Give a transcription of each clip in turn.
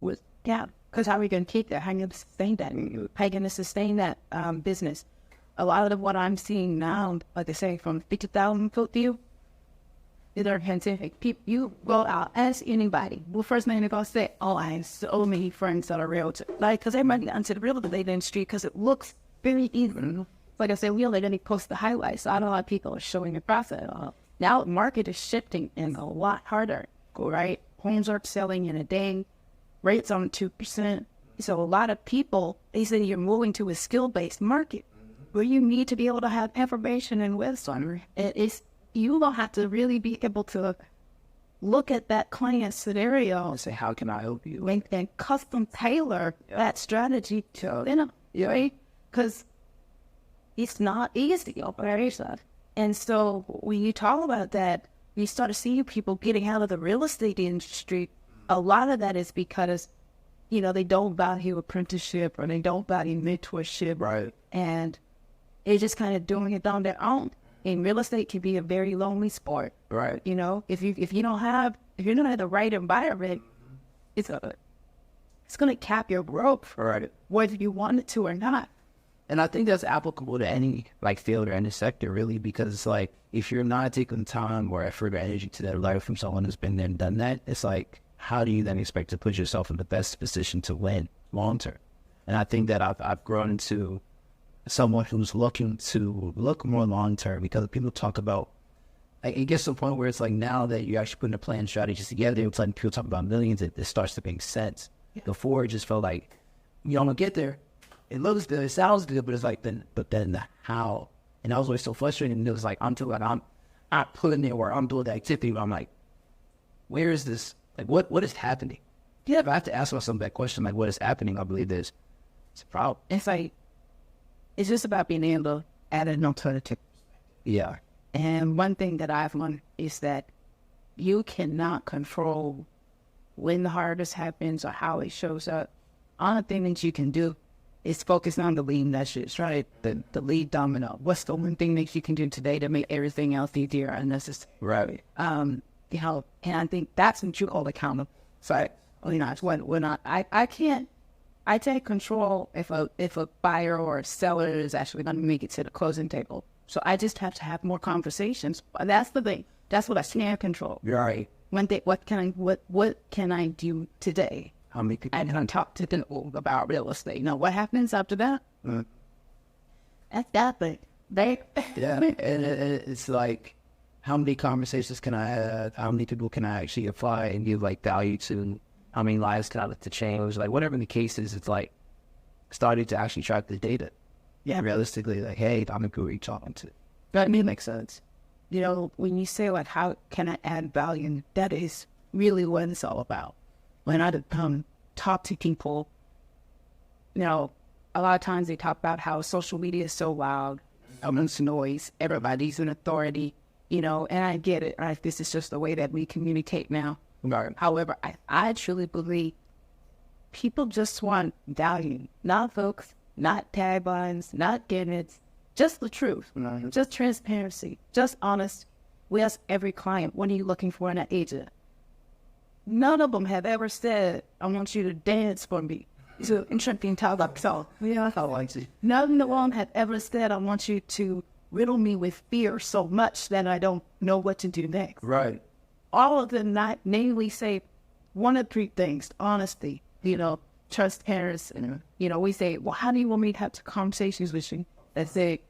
with, yeah, because how are we going to keep that? How are you going to sustain that? How are you going to sustain that business? A lot of what I'm seeing now, like I say, from 50,000 foot view, is our scientific. People, you go out, ask anybody. Well, first thing they're going to say, oh, I have so many friends that are realtors. Like, because everybody got into the real estate industry because it looks very easy. Like I said, we only let it post the highlights. So I know a lot of people are showing the process. Now the market is shifting and a lot harder, right? Homes are selling in a day, rates on 2%. So a lot of people, they say you're moving to a skill-based market where you need to be able to have information and wisdom. You don't have to really be able to look at that client scenario and say, how can I help you? And custom tailor that strategy to them, right? Because it's not easy operation. And so when you talk about that, you start to see people getting out of the real estate industry. A lot of that is because, they don't value apprenticeship or they don't value mentorship. Right. And they're just kind of doing it on their own. And real estate can be a very lonely sport. Right. If you don't have the right environment, it's gonna cap your growth. Right. Whether you want it to or not. And I think that's applicable to any field or any sector, really, because it's like, if you're not taking time or effort or energy to that learn from someone who's been there and done that, it's like, how do you then expect to put yourself in the best position to win long term? And I think that I've grown into someone who's looking to look more long term, because people talk about, it gets to a point where it's like, now that you're actually putting a plan strategies together, it's like people talk about millions, it starts to make sense. Before, it just felt like, I'm gonna get there. It looks good, it sounds good, but it's like, then the how. And I was always so frustrated, and it was like, I'm putting it where I'm doing the activity, but I'm like, where is this? Like, what is happening? Yeah, if I have to ask myself that question, like, what is happening, I believe it's a problem. It's like, it's just about being able to add an alternative. Yeah. And one thing that I've learned is that you cannot control when the harvest happens or how it shows up. Only thing that you can do is focus on the lead measures, right? The lead domino. What's the one thing that you can do today to make everything else easier and necessary? Right. And I think that's what you hold accountable. So, I take control if a buyer or a seller is actually going to make it to the closing table. So I just have to have more conversations. That's the thing. That's what I can't control. Right. What can I do today? How many people? I can talk to them about real estate. What happens after that? That's that thing. Yeah, and it's like, how many conversations can I have? How many people can I actually apply and give value to? How many lives can I look to change? Whatever the case is, it's like starting to actually track the data. Yeah, realistically, hey, I'm who are you talking to? That makes sense. When you say how can I add value, that is really what it's all about. When I talk to people, a lot of times they talk about how social media is so loud, it's noise, everybody's an authority, and I get it. This is just the way that we communicate now. Right. However, I truly believe people just want value, not folks, not taglines, not gimmicks, just the truth, just transparency, just honest. We ask every client, what are you looking for in an agent? None of them have ever said, I want you to dance for me. So interesting talk. So, none of them have ever said, I want you to riddle me with fear so much that I don't know what to do next. Right. All of them not namely say one of three things: honesty, transparency. We say, well, how do you want me to have conversations with you? That say,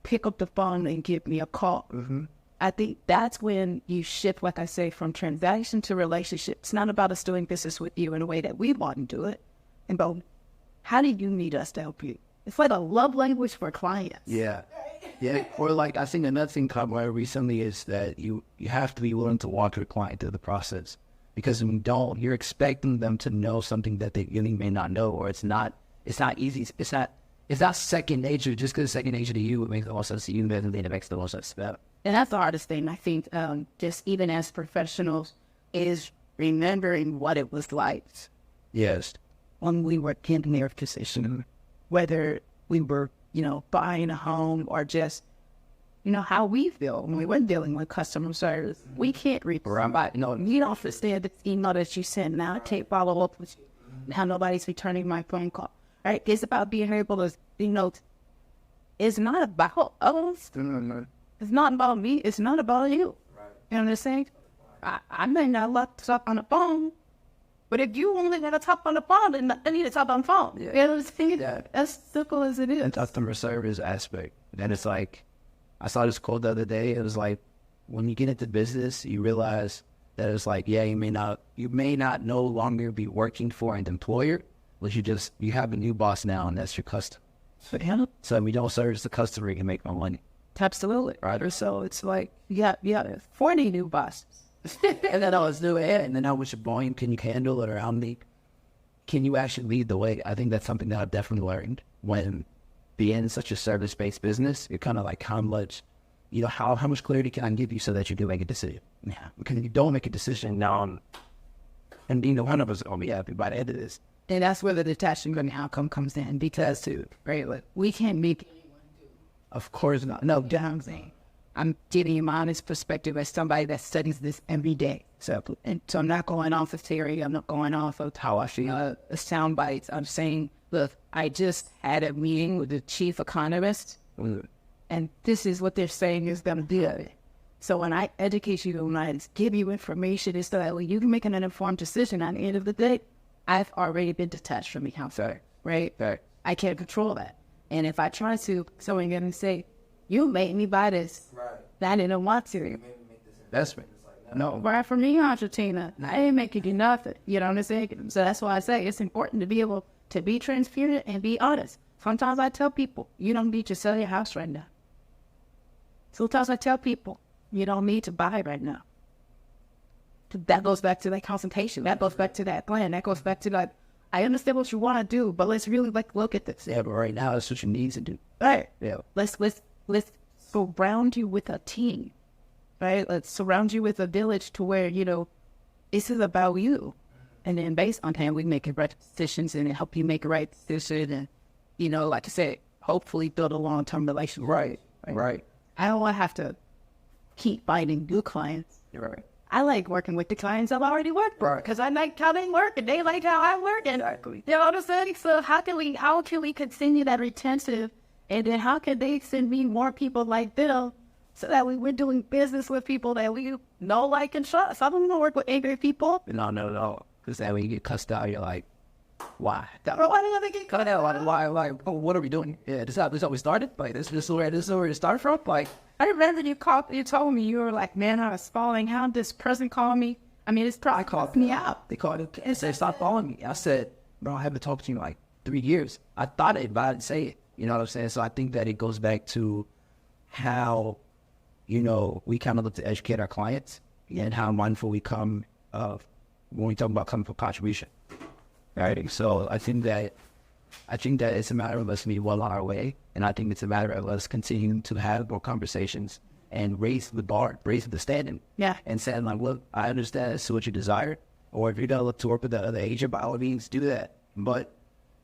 pick up the phone and give me a call. Mm-hmm. I think that's when you shift, like I say, from transaction to relationship. It's not about us doing business with you in a way that we want to do it. And but how do you need us to help you? It's like a love language for clients. Yeah. Yeah. Or I think another thing come out recently is that you have to be willing to walk your client through the process. Because when you don't, you're expecting them to know something that they really may not know, or it's not easy. It's not second nature. Just because it's second nature to you, it makes the most sense to you, doesn't mean it makes the most sense to them. And that's the hardest thing, I think, just even as professionals, is remembering what it was like. Yes. When we were in their position, whether we were, buying a home or just, how we feel when we were dealing with customer service. We can't read. You don't understand the email that you send. Now I can't follow up with you. how nobody's returning my phone call, right? It's about being able to, it's not about us. It's not about me. It's not about you. Right. You know what I'm saying? I may not love to talk on the phone, but if you only got to talk on the phone, then I need to talk on the phone. Yeah. You know what I'm saying? Yeah. As simple as it is. And customer service aspect. And it's like, I saw this quote the other day. It was like, when you get into business, you realize that it's like, yeah, you may not no longer be working for an employer, but you have a new boss now, and that's your customer. So if you don't service the customer, you can make no money. Absolutely. Right? So it's like, yeah, 40 new bosses. And then I was doing it, and then how much volume can you handle it, or how many can you actually lead the way? I think that's something that I've definitely learned when being in such a service-based business. You're kind of like, how much, how much clarity can I give you so that you do make a decision? Yeah. Because if you don't make a decision now, and one of us is going to be happy by the end of this. And that's where the detachment and outcome comes in, because right, like, we can't make anyone do. Of course not. No, I'm saying. I'm giving you my honest perspective as somebody that studies this every day. So I'm not going off of theory. I'm not going off of how I feel. Sound bites. I'm saying, look, I just had a meeting with the chief economist, and this is what they're saying is going to do it. So when I educate you, when I give you information, it's so that way you can make an informed decision. At the end of the day, I've already been detached from the house, right? I can't control that. And if I try to, someone's going to say, you made me buy this. Right. I didn't want to. You made me make this investment. It's like, no. Right from me, Argentina. I ain't making you nothing. You know what I'm saying? So that's why I say it's important to be able to be transparent and be honest. Sometimes I tell people, you don't need to sell your house right now. Sometimes I tell people, you don't need to buy right now. That goes back to that consultation. That goes back to that plan. That goes back to like, I understand what you want to do, but let's really look at this. Yeah, but right now that's what you need to do. Right. Yeah. Let's surround you with a team, right? Let's surround you with a village to where, this is about you. And then based on that, we make right decisions and help you make a right decision. And, like I said, hopefully build a long-term relationship. Right. I don't want to have to keep finding new clients. Right. I like working with the clients I've already worked for, because I like how they work and they like how I work. And exactly. You know what I'm saying? So how can we continue that retention? And then how can they send me more people like them so that we're doing business with people that we know, like, and trust? I don't want to work with angry people. No. Because then when you get cussed out, you're like, why? Why do they get cut out? Why? Like, what are we doing? Yeah, this is how we started? Like, this is where it started from? Like, I remember you told me, you were like, man, I was falling. How did this person call me? I mean, it's probably called me out. They called it and said, stop following me. I said, bro, I haven't talked to you in like 3 years. I thought it, but I didn't say it. You know what I'm saying? So I think that it goes back to how, we kind of look to educate our clients and how mindful we come of when we talk about coming for contribution. Right? So I think that it's a matter of us being well on our way. And I think it's a matter of us continuing to have more conversations and raise the bar, raise the standing. Yeah. And saying like, look, I understand this is what you desire. Or if you're going to look to work with the other agent, by all means, do that. But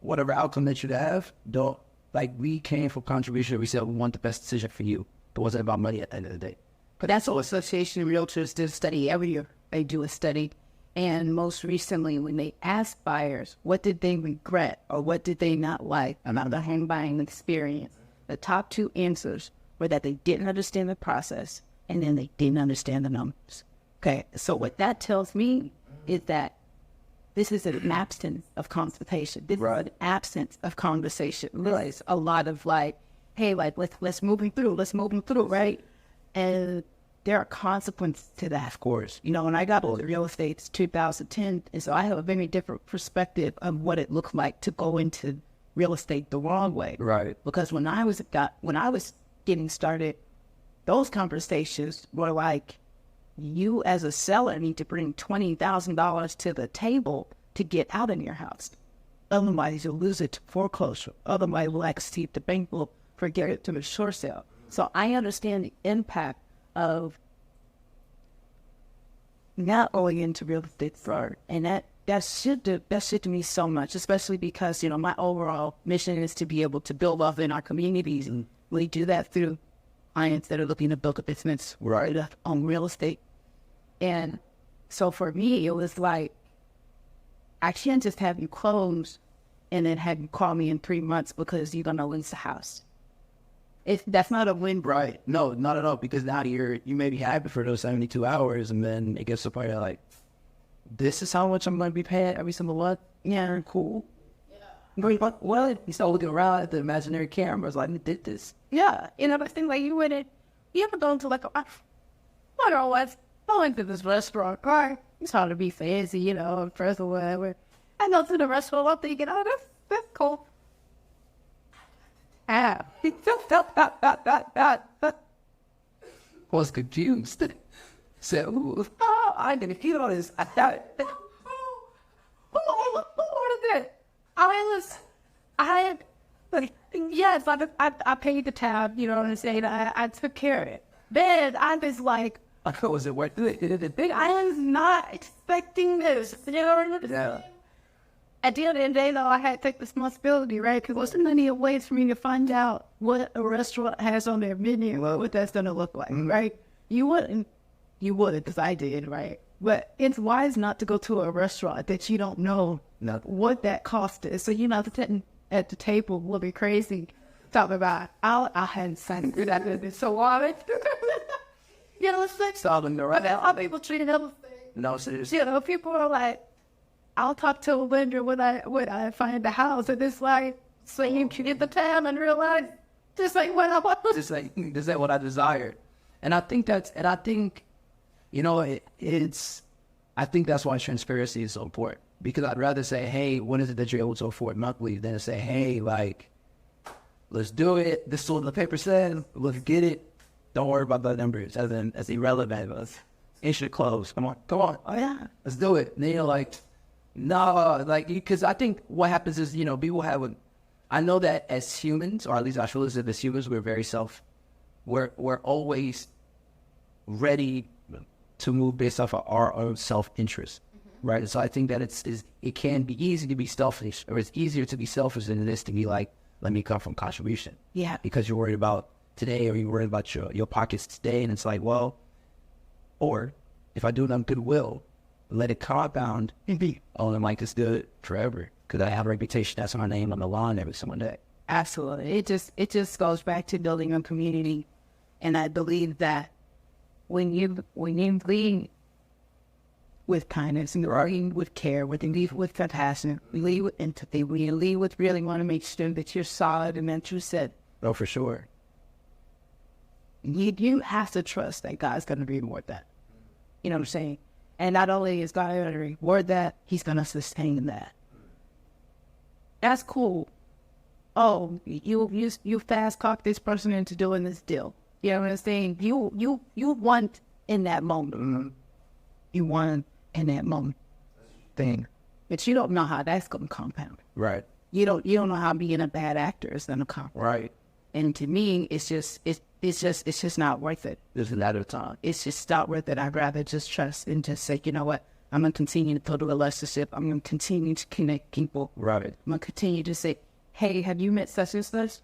whatever outcome that you have, don't. Like, we came for contribution. We said we want the best decision for you. It wasn't about money at the end of the day. But that's what Association of Realtors does study every year. They do a study. And most recently, when they ask buyers, what did they regret or what did they not like about the home buying experience? The top 2 answers were that they didn't understand the process and then they didn't understand the numbers. Okay, so what that tells me is that this is an absence of consultation. This is an absence of conversation. Really, it's a lot of like, hey, like, let's move them through. Let's move them through, right? And there are consequences to that. Of course. When I got into real estate, it's 2010, and so I have a very different perspective of what it looked like to go into real estate the wrong way. Right. Because when I was getting started, those conversations were like, you as a seller need to bring $20,000 to the table to get out of your house. Otherwise, you'll lose it to foreclosure. Otherwise, we'll exceed the bank will forget it to a short sale. So I understand the impact of not going into real estate fraud. And that shit to me so much, especially because, my overall mission is to be able to build wealth in our communities. And we do that through clients that are looking to build a business on real estate. And so for me, it was like, I can't just have you close and then have you call me in 3 months because you're gonna lease the house. That's not a win. Right. No, not at all. Because now you may be happy for those 72 hours, and then it gets to the point of like, this is how much I'm going to be paying every single month. Yeah, cool. Yeah. Well, you start looking around at the imaginary cameras like, we did this. Yeah, the thing like you ever go to like I don't know what, I went to this restaurant, right? It's hard to be fancy, first or whatever. I go to the restaurant, I'm thinking, oh, that's cool. Was confused. So, I didn't feel this. I thought, who ordered that? Yes, I paid the tab, you know what I'm saying? I took care of it. Then I was like, was it worth it? I was not expecting this. You know what I'm saying? Yeah. At the end of the day, though, I had to take responsibility, right? Because there's many ways for me to find out what a restaurant has on their menu, what that's going to look like, right? You wouldn't, because I did, right? But it's wise not to go to a restaurant that you don't know what that cost is. So you're not sitting at the table looking crazy, talking about, I hadn't signed it. I've been so long. It's like, I'm able to treat everything. No, seriously. People are like, I'll talk to a vendor when I find the house, and it's like, so you can get the town and realize, just like what I want. Just like, this ain't what I desired. And I think I think that's why transparency is so important. Because I'd rather say, hey, when is it that you're able to afford monthly, than to say, hey, like, let's do it. This is what the paper says. Let's get it. Don't worry about the numbers as irrelevant. It should close. Come on. Oh, yeah. Let's do it. And then you're like, no, like, because I think what happens is, people I know that as humans, or at least I feel as if as humans, we're always ready to move based off of our own self-interest, right? So I think that it can be easy to be selfish, or it's easier to be selfish than it is to be like, let me come from contribution. Yeah. Because you're worried about today, or you're worried about your pockets today, and it's like, well, or if I do it on goodwill, let it compound and be, oh, then like it's good forever. Because I have a reputation, that's my name on the lawn every single day. Absolutely. It just goes back to building a community. And I believe that when you lead with kindness, and lead with care, when you lead with compassion, we lead with empathy, when you lead with really want to make sure that you're solid and that you're set. Oh, for sure. You have to trust that God's going to reward that. You know what I'm saying? And not only is God going to reward that, he's going to sustain that. That's cool. Oh, you fast talk this person into doing this deal. You know what I'm saying? You want in that moment. Mm-hmm. You want in that moment thing. But you don't know how that's going to compound. Right. You don't know how being a bad actor is going to compound. Right. And to me, it's just not worth it. There's a lot of time. It's just not worth it. I'd rather just trust and just say, you know what? I'm going to continue to build a relationship. I'm going to continue to connect people. Right. I'm going to continue to say, hey, have you met such and such?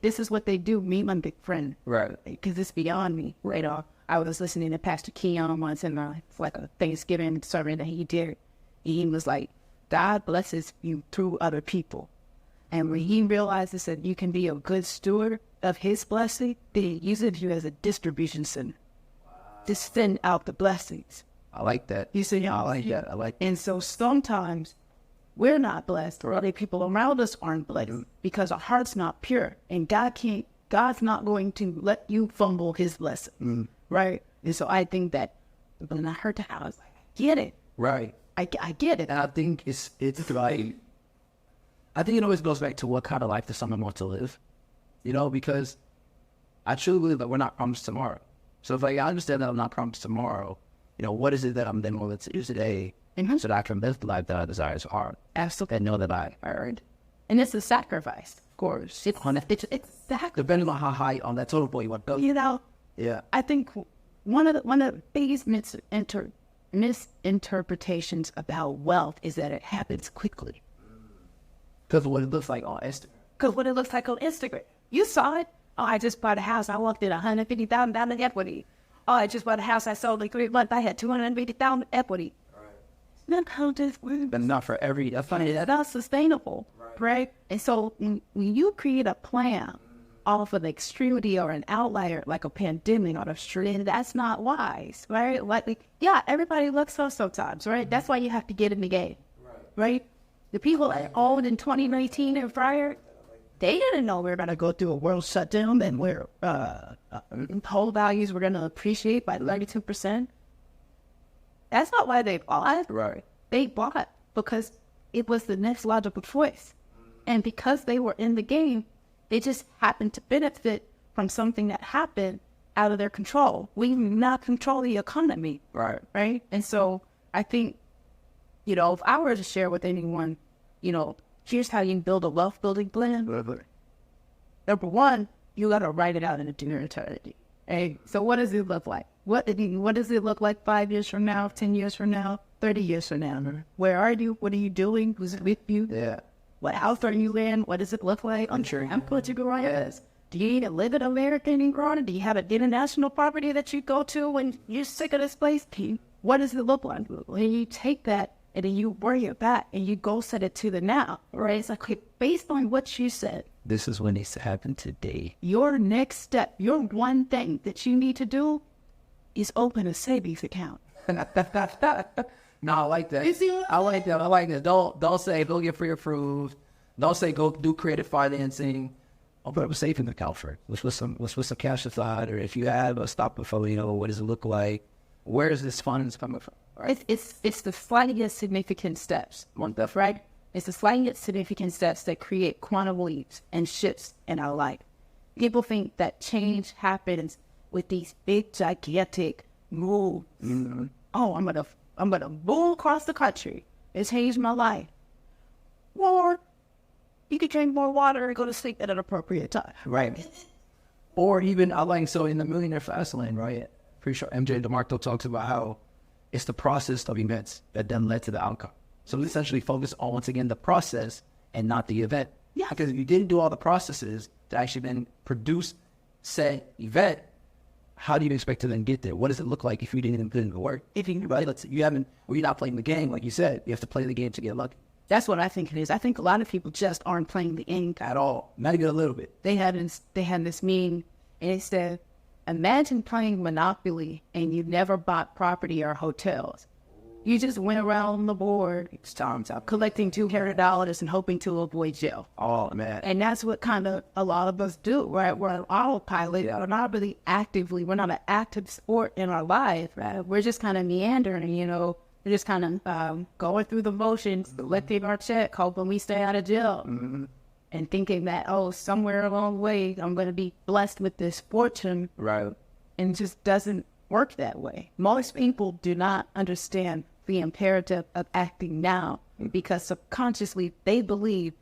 This is what they do. Meet my big friend. Right. Because it's beyond me. Right off. I was listening to Pastor Keon once, and it's like a Thanksgiving sermon that he did. He was like, God blesses you through other people. And when he realizes that you can be a good steward of his blessing, then he uses you as a distribution center. Wow. To send out the blessings. I like that. You see, I like that. And so sometimes we're not blessed, or other people around us aren't blessed, because our heart's not pure. And God's not going to let you fumble his blessing. Right? And so I think that when I heard that, I was like, I get it. Right. I get it. And I think it's like, I think it always goes back to what kind of life does someone want to live, because I truly believe that we're not promised tomorrow. So if I understand that I'm not promised tomorrow, what is it that I'm then willing to do today so that I can live the life that I desire so hard? Absolutely. And know that I earned. And it's a sacrifice. Of course. It's sacrifice. Depending on how high on that total point you want to go. Yeah. I think one of the biggest misinterpretations about wealth is that it happens quickly. Because of what it looks like on Instagram. You saw it. Oh, I just bought a house. I walked in $150,000 equity. Oh, I just bought a house. I sold in 3 months. I had $250,000 equity. Right. Look how this works. But not for every. That's funny. That's not sustainable, right? And so when you create a plan off of an extremity or an outlier, like a pandemic or a strain, that's not wise, right? Like, yeah, everybody looks up sometimes, right? That's why you have to get in the game, right? The people that owned in 2019 and prior, they didn't know we were going to go through a world shutdown and where whole values were going to appreciate by 32%. That's not why they bought. Right. They bought because it was the next logical choice. And because they were in the game, they just happened to benefit from something that happened out of their control. We do not control the economy. Right. Right? And so I think, you know, if I were to share with anyone, you know, here's how you build a wealth building plan. Number one, you got to write it out into your eternity. Hey, so what does it look like? What does it look like 5 years from now, 10 years from now, 30 years from now? Where are you? What are you doing? Who's with you? Yeah. What house are you in? What does it look like? I'm sure. I'm going to go on this. Do you even live in America anymore? Do you have an international property that you go to when you're sick of this place? What does it look like? When you take that and then you bring it back and you go set it to the now, right? It's like, okay, based on what you said, this is what needs to happen today. your next step, your one thing that you need to do is open a savings account. No, I like that. You see what I like that. I like that. Don't say go get free approved. Don't say go do creative financing. I'll put up a savings account for it. Let's put some cash aside. Or if you have a stock portfolio, what does it look like? Where is this funds coming from? Right? It's the slightest significant steps. Right? It's the slightest significant steps that create quantum leaps and shifts in our life. People think that change happens with these big, gigantic moves. Mm-hmm. Oh, I'm gonna move across the country and change my life. Or you could drink more water and go to sleep at an appropriate time. Right. Or even I like so in the Millionaire Fast Lane, right? Pretty sure MJ DeMarco talks about how it's the process of events that then led to the outcome. So we essentially focus on, once again, the process and not the event. Yeah. Because if you didn't do all the processes to actually then produce said event, how do you expect to then get there? What does it look like if you didn't even put in the work? If you, right, let's say you haven't, or you're not playing the game, like you said, you have to play the game to get lucky. That's what I think it is. I think a lot of people just aren't playing the game At all. Not even a little bit. They had this meme, and it said, imagine playing Monopoly and you never bought property or hotels. You just went around the board It's time. collecting $200 and hoping to avoid jail. Oh, man. And that's what kind of a lot of us do, right? We're on autopilot. We're not really actively, we're not an active sport in our life, right? We're just kind of meandering, you know. We're just kind of going through the motions, collecting our check, hoping we stay out of jail. Mm-hmm. And thinking that, oh, somewhere along the way, I'm going to be blessed with this fortune. Right. And it just doesn't work that way. Most people do not understand the imperative of acting now because subconsciously they believe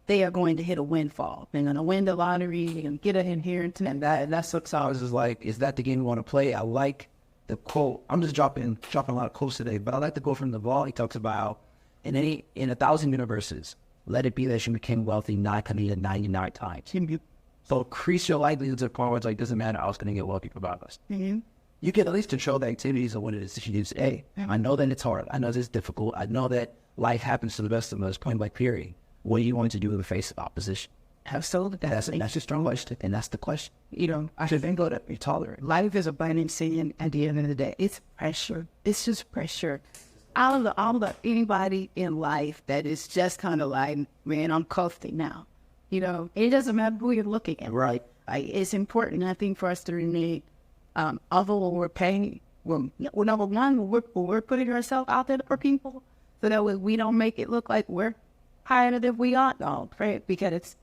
they are going to hit a windfall. They're going to win the lottery and get an inheritance. And that's sometimes is like, is that the game you want to play? I like the quote. I'm just dropping a lot of quotes today, but I like the quote from Naval. He talks about in 1,000 universes, let it be that you became wealthy 999 times. So increase your likelihood to the point where it's like, doesn't matter, I was going to get wealthy regardless. Mm-hmm. You can at least control the activities of what it is that you do today. I know that it's hard. I know that it's difficult. I know that life happens to the best of us, point blank period. What are you going to do in the face of opposition? Absolutely. That's your strong question, and that's the question. You know, I should then go to be tolerant. Life is a balancing, and at the end of the day, it's pressure. It's just pressure. I don't know anybody in life that is just kind of like, man, I'm coasting now. You know, it doesn't matter who you're looking at. Right. It's important, I think, for us to remain, although we're paying, well, number one, we're putting ourselves out there for people so that way we don't make it look like we're higher than we are. No, right? Because it's,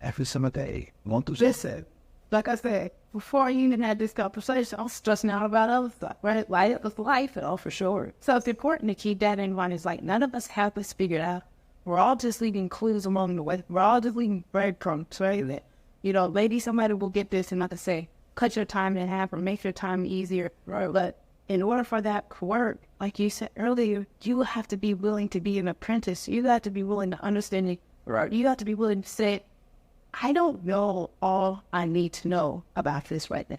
every summer day, want to listen, like I said, before I even had this conversation, I was stressing out about other stuff, right? Like, it was life, for sure. So it's important to keep that in mind. It's like, none of us have this figured out. We're all just leaving clues along the way. We're all just leaving breadcrumbs, right? That, you know, maybe somebody will get this and not to say, cut your time in half or make your time easier. Right. But in order for that to work, like you said earlier, you have to be willing to be an apprentice. You got to be willing to understand it. Right. You got to be willing to say, I don't know all I need to know about this right now.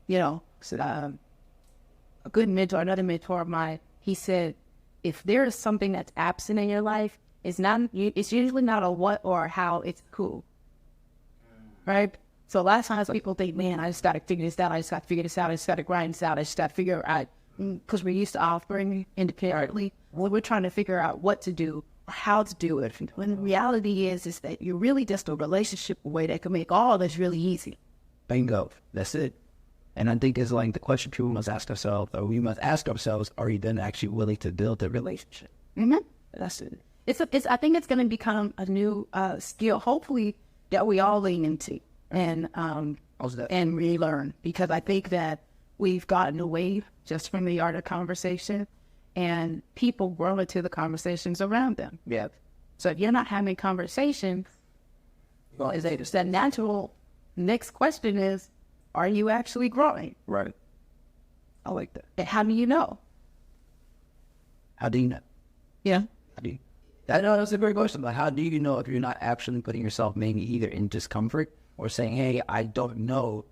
You know, so, a good mentor, another mentor of mine, he said, if there is something that's absent in your life, it's usually not a what or a how, it's who. Right? So a lot of times people think, man, I just got to figure this out. I just got to figure this out. I just got to grind this out. I just got to figure it out. Because we're used to offering independently. Well, we're trying to figure out what to do or how to do it. When the reality is that you're really just a relationship way that can make all this really easy. Bingo. That's it. And I think it's like the question people must ask themselves, or we must ask ourselves, are you then actually willing to build the relationship? Mm-hmm. That's it. I think it's going to become a new skill, hopefully, that we all lean into and relearn. Because I think that we've gotten away just from the art of conversation, and people grow into the conversations around them. Yeah. So if you're not having conversations, well, is it that natural next question is, are you actually growing? Right. I like that. And how do you know? How do you know? Yeah. How do you? That's a great question. Like, how do you know if you're not actually putting yourself maybe either in discomfort or saying, hey, I don't know.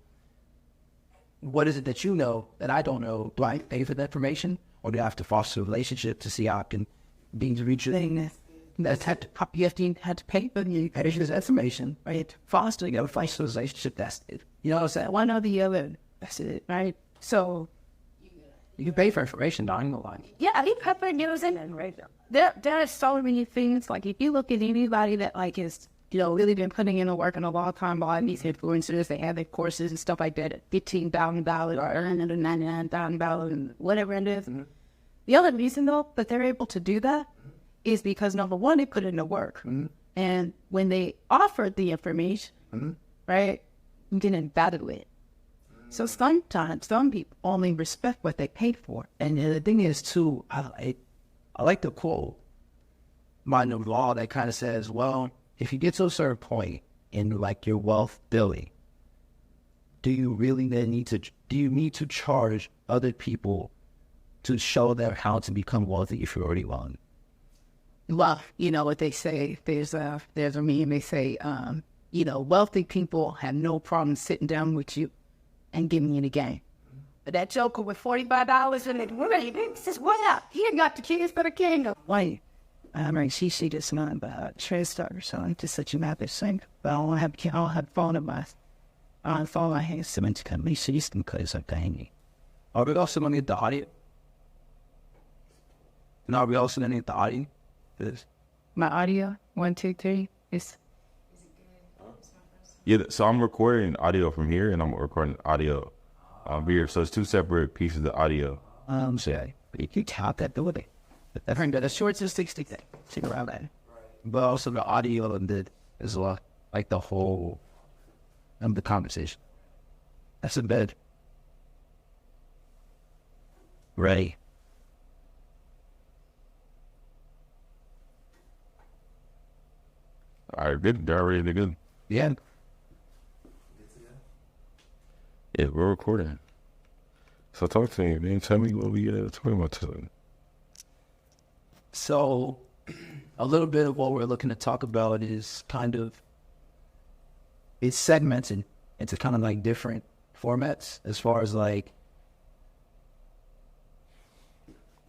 What is it that you know that I don't know? Do I pay for that information? Or do I have to foster a relationship to see how I can be to reach you? That's had to, you have to pay for the information, right? Fostering a relationship, that's it. You know what I'm saying? One or the other, that's it, right? So you can pay for information, don't lie. yeah, you have to use it, right? There are so many things. Like if you look at anybody that like is, you know, really been putting in the work in a long time, all these influencers, they have their courses and stuff like that at $15,000 or $99,000 and whatever it is. Mm-hmm. The other reason though that they're able to do that is because number one, they put in the work. Mm-hmm. And when they offered the information, mm-hmm. right, you didn't value it. Mm-hmm. So sometimes some people only respect what they paid for. And the thing is too, I like the quote by the law that kind of says, well, if you get to a certain point in like your wealth building, do you really then need to charge other people to show them how to become wealthy if you're already wealthy? Well, you know what they say, there's a meme, they say, you know, wealthy people have no problem sitting down with you and giving you the game. But that joker with $45 in it, says, what up? He ain't got the kids for the kingdom. Why? I mean, she just not about trade starter, so I'm just such a mad thing. But I don't have phone in my phone. My hands to mention company, so you can cut something handy. Are we also going to get the audio? And are we also going to get the audio? My audio, 1, 2, 3, is yeah. So I'm recording audio from here, and I'm recording audio here. So it's two separate pieces of audio. So you tap that building. The shorts is 60 thing. Think around that. But also the audio of it is like the whole of the conversation. That's a bed. Ready. All right, good. They're already good. Yeah. Yeah, we're recording. So talk to me, man. Tell me what we talking about today. So, a little bit of what we're looking to talk about is kind of, it's segmented into kind of like different formats as far as like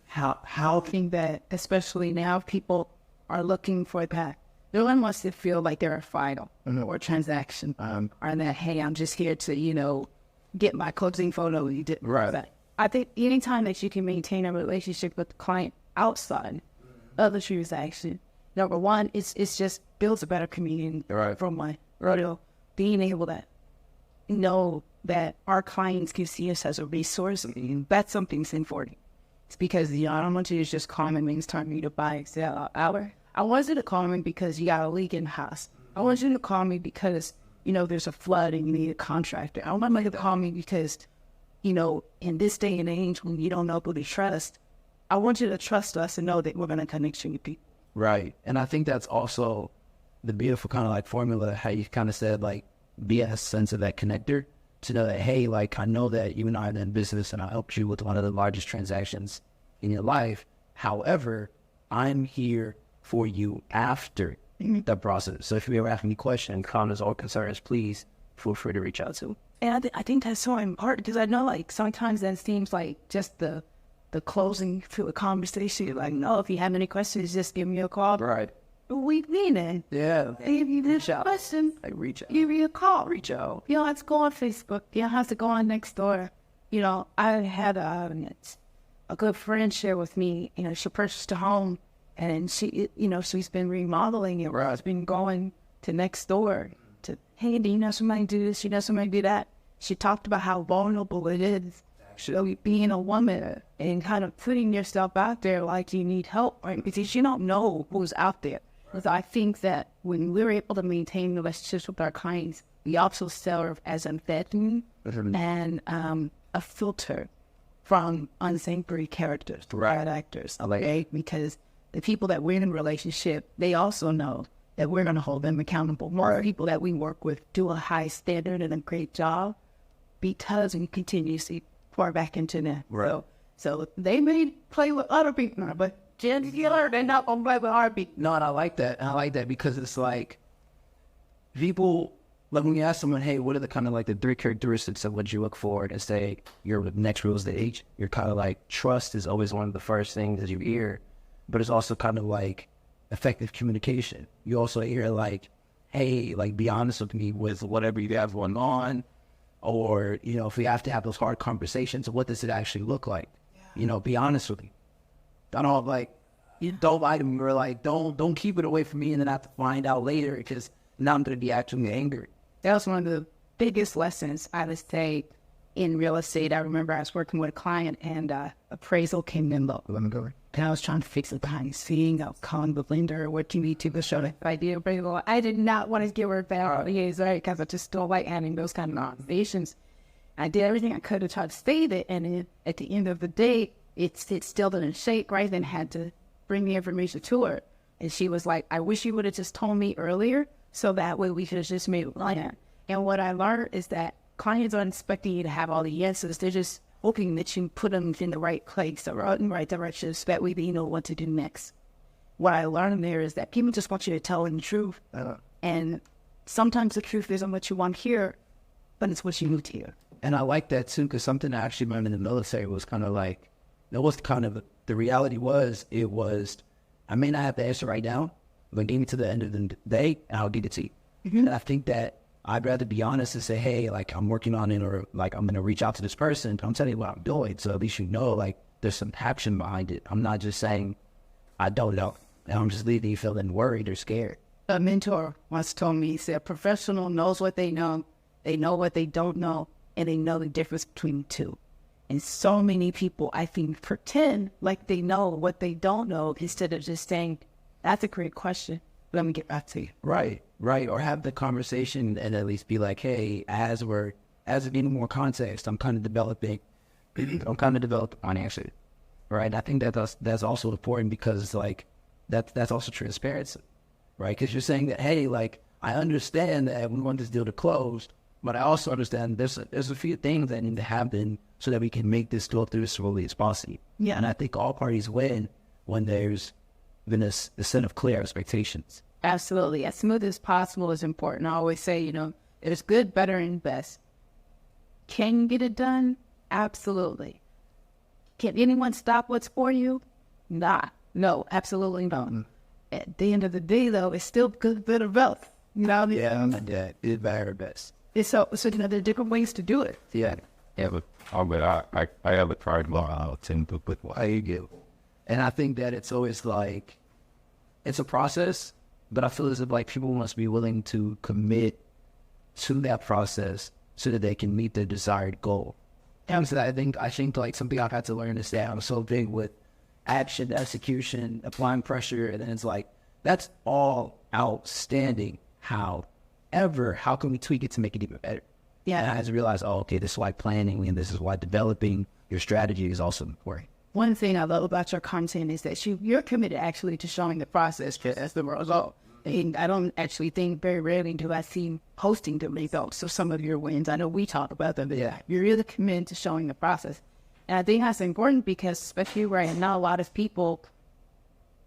how think that, especially now, people are looking for that. No one wants to feel like they're a final or transaction, or that, hey, I'm just here to, you know, get my closing photo. You did right. I think anytime that you can maintain a relationship with the client outside of the transaction, number one, it's just builds a better community. Right. From my rodeo, being able to know that our clients can see us as a resource, that's something important. It's because, you know, I don't want you to just call me when it's time for you to buy hour. I want you to call me because you got a leak in the house. I want you to call me because, you know, there's a flood and you need a contractor. I want you to call me because, you know, in this day and age when you don't know who to trust, I want you to trust us and know that we're going to connect you with people. Right. And I think that's also the beautiful kind of like formula, how you kind of said, like, be a sense of that connector to know that, hey, like, I know that you and I are in business and I helped you with one of the largest transactions in your life. However, I'm here for you after the process. So if you ever have any questions, comments, or concerns, please feel free to reach out to. And I think that's so important because I know, like, sometimes that seems like just the the closing to a conversation. You're like, no, if you have any questions, just give me a call. Right. We mean it. Yeah. If you have a question, Like reach out. give me a call. Reach out. You don't have to go on Facebook. You don't have to go on Nextdoor. You know, I had a good friend share with me, you know, she purchased a home and she, you know, she's been remodeling it. Right. She's been going to Nextdoor to, hey, do you know somebody do this? You know somebody do that? She talked about how vulnerable it is. Actually, being a woman and kind of putting yourself out there like you need help, right? Because you don't know who's out there. So I think that when we're able to maintain relationships with our clients, we also serve as a vetting and a filter from unsavory characters, bad actors, okay? Because the people that we're in a relationship, they also know that we're going to hold them accountable. More people that we work with do a high standard and a great job because we continuously pour back into them. Right. So they may play with other people, but generally they're not going to play with our people. No, and I like that. I like that because it's like people, like when you ask someone, hey, what are the kind of like the 3 characteristics of what you look for and say your next real estate agent, you're kind of like trust is always one of the first things that you hear, but it's also kind of like effective communication. You also hear like, hey, like be honest with me with whatever you have going on, or, you know, if we have to have those hard conversations, what does it actually look like? Yeah. You know, be honest with me. I don't like, you don't lie to me, or like, don't keep it away from me and then have to find out later because now I'm going to be actually angry. That was one of the biggest lessons I would say in real estate. I remember I was working with a client and appraisal came in low. And I was trying to fix it behind the scenes. I was calling the lender, what you need to show that I did appraisal. I did not want to give her bad ideas, right? Because I just don't like having those kind of conversations. I did everything I could to try to save it. And then at the end of the day, it still didn't shake, right? Then had to bring the information to her. And she was like, I wish you would have just told me earlier so that way we could have just made a plan. And what I learned is that clients aren't expecting you to have all the answers. They're just hoping that you put them in the right place or in the right direction so that way they know what to do next. What I learned there is that people just want you to tell them the truth. And sometimes the truth isn't what you want to hear, but it's what you need to hear. And I like that too, because something I actually learned in the military was kind of like, that was kind of, the reality was, it was, I may not have the answer right now, but give me to the end of the day, and I'll get it to you. And I think that I'd rather be honest and say, hey, like, I'm working on it, or like, I'm going to reach out to this person, but I'm telling you what I'm doing, so at least you know, like, there's some action behind it. I'm not just saying, I don't know, and I'm just leaving you feeling worried or scared. A mentor once told me, he said, a professional knows what they know what they don't know, and they know the difference between the two. And so many people, I think, pretend like they know what they don't know instead of just saying, that's a great question. Let me get back to you. Right. Or have the conversation and at least be like, hey, as we need more context, I'm kind of developing financially. Right. I think that's also important because like that's also transparency. Right. Because you're saying that, hey, like, I understand that we want this deal to close, but I also understand there's a few things that need to happen so that we can make this go through as slowly as possible. Yeah. And I think all parties win when there's been a set of clear expectations. Absolutely. As smooth as possible is important. I always say, you know, there's good, better, and best. Can you get it done? Absolutely. Can anyone stop what's for you? No, absolutely not. At the end of the day, though, it's still good, better, best. You know? Yeah, it's better, best. So you know, there are different ways to do it. Yeah. But I have a tried more with why you give. And I think that it's always like, it's a process, but I feel as if like people must be willing to commit to that process so that they can meet their desired goal. And so I think like something I've had to learn is that I'm so big with action, execution, applying pressure, and then it's like, that's all outstanding. However, how can we tweak it to make it even better? Yeah. And I had to realize, okay, this is why planning and this is why developing your strategy is also important. One thing I love about your content is that you're committed actually to showing the process as the result. And I don't actually think very rarely do I see posting the results of some of your wins. I know we talk about them, but you're really committed to showing the process. And I think that's important because especially right now, a lot of people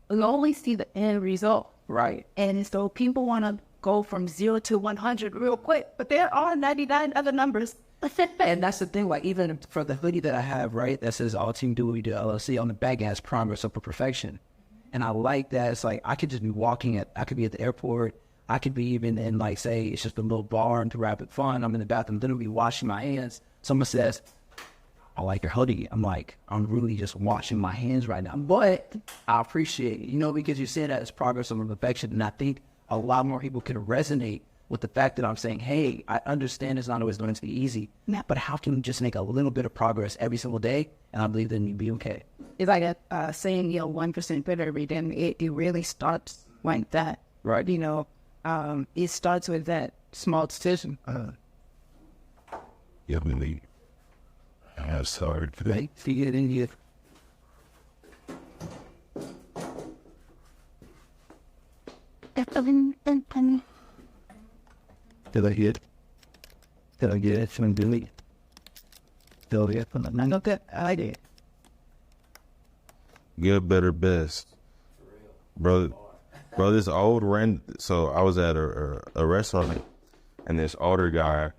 only see the end result. Right. And so people want to go from 0 to 100 real quick, but there are 99 other numbers And that's the thing, like, even for the hoodie that I have, right, that says All Team Do What We Do LLC, on the back it has Progress Over Perfection. And I like that. It's like, I could just be I could be at the airport. I could be even in, like, say, it's just a little bar to rapid fun. I'm in the bathroom, literally washing my hands. Someone says, I like your hoodie. I'm like, I'm really just washing my hands right now. But I appreciate it, because you said that it's progress over perfection. And I think a lot more people can resonate with the fact that I'm saying, hey, I understand it's not always going to be easy, but how can you just make a little bit of progress every single day? And I believe then you'd be okay. It's like saying, 1% better every day. It really starts like that. Right. It starts with that small decision. Yeah, believe. I'm sorry for that. Right? See it in you. Did I get it? Did I get it? Someone delete. Still there? I got that. I did. Good, better, best. Bro, this old so I was at a restaurant, and this older guy,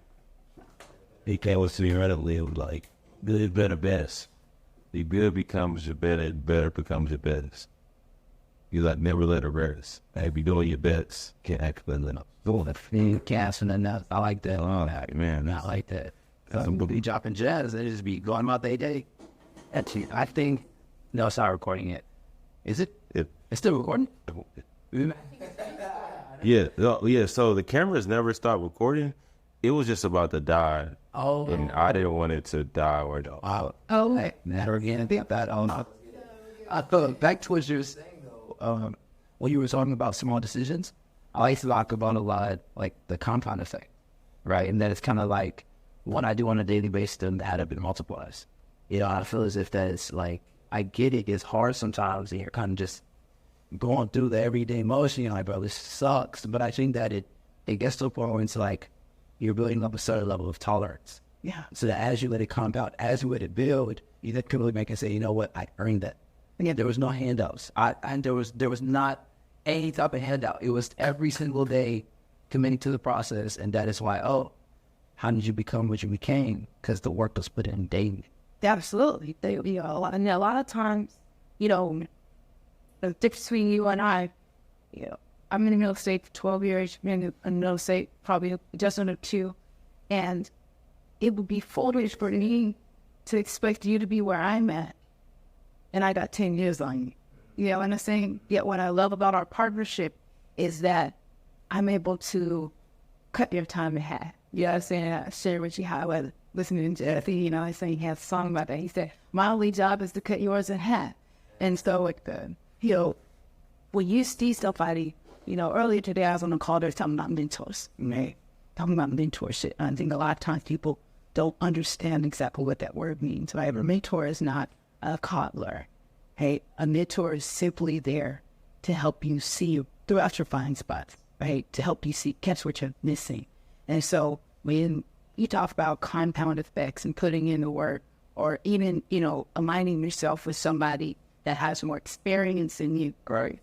he came up to me randomly and was like, good, better, best. The good becomes your better, better becomes your best. You like never let it rest. Hey, be doing your best. Can't act enough. Casting enough. I like that. Oh, man. I like that. We'll be dropping jazz. They just be going about their day. Actually, I think, no, it's not recording yet. Is it? It's still recording? Yeah. So the cameras never stopped recording. It was just about to die. Oh. And I didn't want it to die or die. Wow. Oh. Hey, matter again. I think that. I thought back towards your saying, though, when you were talking about small decisions, I used to talk about a lot, like the compound effect, right? And that it's kind of like what I do on a daily basis doesn't add up and multiplies. I feel as if that's like, I get it. It's hard sometimes, and you're kind of just going through the everyday motion. You're like, bro, this sucks. But I think that it gets to a point where it's like you're building up a certain level of tolerance. Yeah. So that as you let it compound, as you let it build, you then can really make it say, you know what, I earned that. Again, there was no handouts. And there was not any type of handout. It was every single day committing to the process, and that is why. How did you become what you became? Because the work was put in daily. Absolutely. A lot of times, the difference between you and I, I'm in real estate for 12 years, been in real estate probably just under 2, and it would be foolish for me to expect you to be where I'm at, and I got 10 years on you. And I'm saying, yet what I love about our partnership is that I'm able to cut your time in half. I'm saying? I share with you how I was listening to Jesse, I saying he has a song about that. He said, my only job is to cut yours in half. And so, when you see somebody, earlier today I was on a call, they're talking about mentors, right? Talking about mentorship. I think a lot of times people don't understand exactly what that word means, right? A mentor is not a coddler. Hey, a mentor is simply there to help you see throughout your blind spots, right? To help you catch what you're missing. And so when you talk about compound effects and putting in the work, or even, aligning yourself with somebody that has more experience than you, right?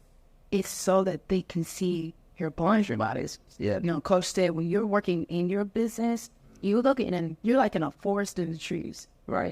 It's so that they can see your blind spots. Yeah. Coach said, when you're working in your business, you're like in a forest in the trees, right?